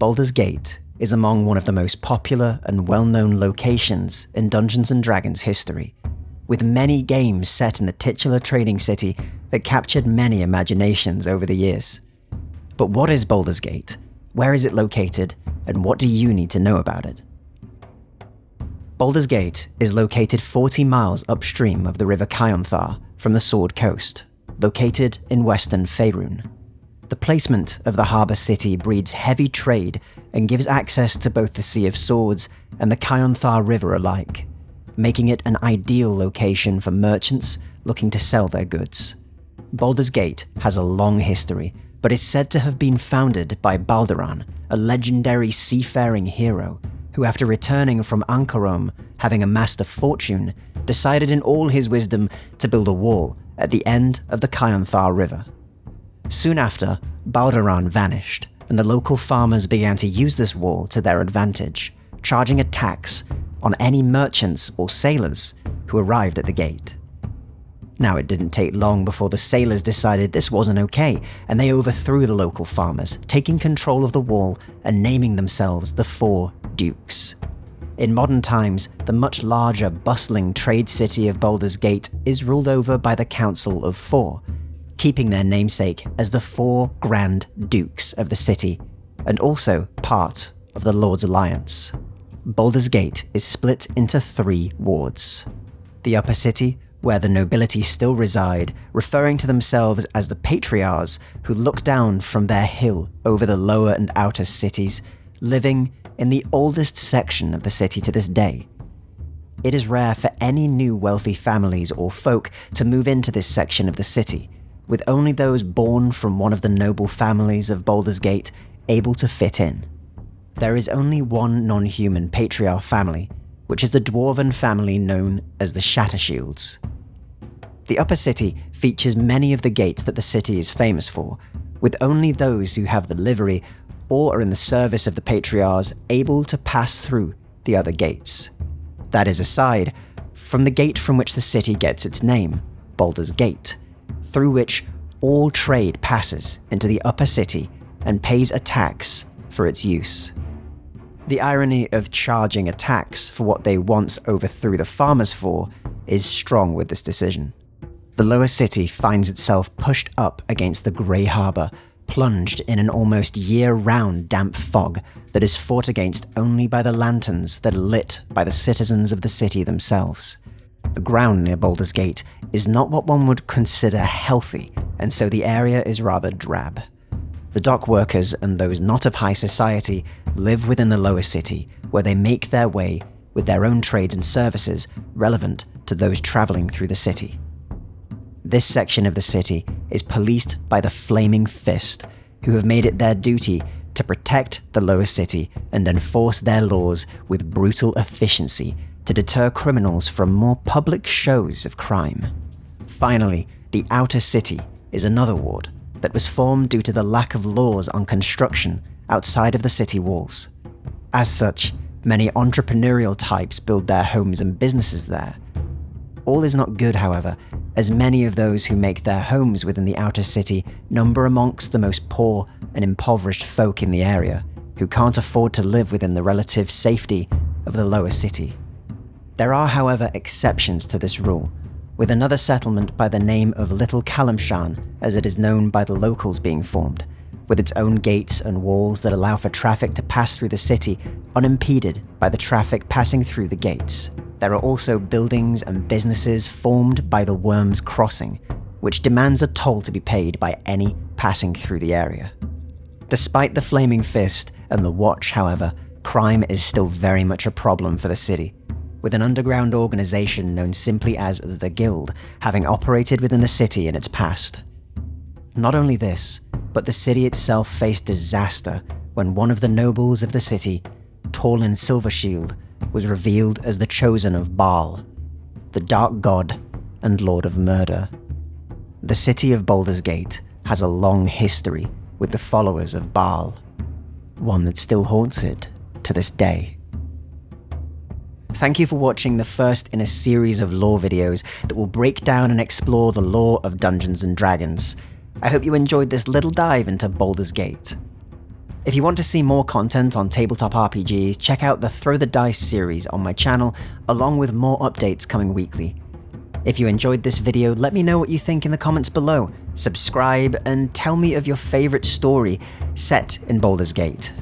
Baldurs Gate is among one of the most popular and well-known locations in Dungeons & Dragons history, with many games set in the titular trading city that captured many imaginations over the years. But what is Baldurs Gate? Where is it located? And what do you need to know about it? Baldurs Gate is located 40 miles upstream of the river Kionthar from the Sword Coast, located in western Faerun. The placement of the harbour city breeds heavy trade and gives access to both the Sea of Swords and the Kionthar River alike, making it an ideal location for merchants looking to sell their goods. Baldurs Gate has a long history, but is said to have been founded by Baldur, a legendary seafaring hero who, after returning from Ankarom, having amassed a fortune, decided in all his wisdom to build a wall at the end of the Kionthar River. Soon after, Baldur vanished, and the local farmers began to use this wall to their advantage, charging a tax on any merchants or sailors who arrived at the gate. Now, it didn't take long before the sailors decided this wasn't okay, and they overthrew the local farmers, taking control of the wall and naming themselves the Four Dukes. In modern times, the much larger, bustling trade city of Baldurs Gate is ruled over by the Council of Four, keeping their namesake as the Four Grand Dukes of the city, and also part of the Lord's Alliance. Baldurs Gate is split into 3 wards. The upper city, where the nobility still reside, referring to themselves as the Patriarchs, who look down from their hill over the lower and outer cities, living in the oldest section of the city to this day. It is rare for any new wealthy families or folk to move into this section of the city, with only those born from one of the noble families of Baldurs Gate able to fit in. There is only one non-human patriarch family, which is the dwarven family known as the Shattershields. The upper city features many of the gates that the city is famous for, with only those who have the livery or are in the service of the patriarchs able to pass through the other gates. That is aside from the gate from which the city gets its name, Baldurs Gate, through which all trade passes into the upper city and pays a tax for its use. The irony of charging a tax for what they once overthrew the farmers for is strong with this decision. The lower city finds itself pushed up against the grey harbour, plunged in an almost year-round damp fog that is fought against only by the lanterns that are lit by the citizens of the city themselves. The ground near Baldurs Gate is not what one would consider healthy, and so the area is rather drab. The dock workers and those not of high society live within the lower city, where they make their way with their own trades and services relevant to those travelling through the city. This section of the city is policed by the Flaming Fist, who have made it their duty to protect the lower city and enforce their laws with brutal efficiency to deter criminals from more public shows of crime. Finally, the outer city is another ward that was formed due to the lack of laws on construction outside of the city walls. As such, many entrepreneurial types build their homes and businesses there. All is not good, however, as many of those who make their homes within the outer city number amongst the most poor and impoverished folk in the area, who can't afford to live within the relative safety of the lower city. There are, however, exceptions to this rule, with another settlement by the name of Little Calamshan, as it is known by the locals, being formed, with its own gates and walls that allow for traffic to pass through the city unimpeded by the traffic passing through the gates. There are also buildings and businesses formed by the Worm's Crossing, which demands a toll to be paid by any passing through the area. Despite the Flaming Fist and the Watch, however, crime is still very much a problem for the city, with an underground organisation known simply as the Guild having operated within the city in its past. Not only this, but the city itself faced disaster when one of the nobles of the city, Torlin Silvershield, was revealed as the chosen of Baal, the dark god and lord of murder. The city of Baldurs Gate has a long history with the followers of Baal, one that still haunts it to this day. Thank you for watching the first in a series of lore videos that will break down and explore the lore of Dungeons & Dragons. I hope you enjoyed this little dive into Baldurs Gate. If you want to see more content on tabletop RPGs, check out the Throw the Dice series on my channel, along with more updates coming weekly. If you enjoyed this video, let me know what you think in the comments below, subscribe, and tell me of your favourite story set in Baldurs Gate.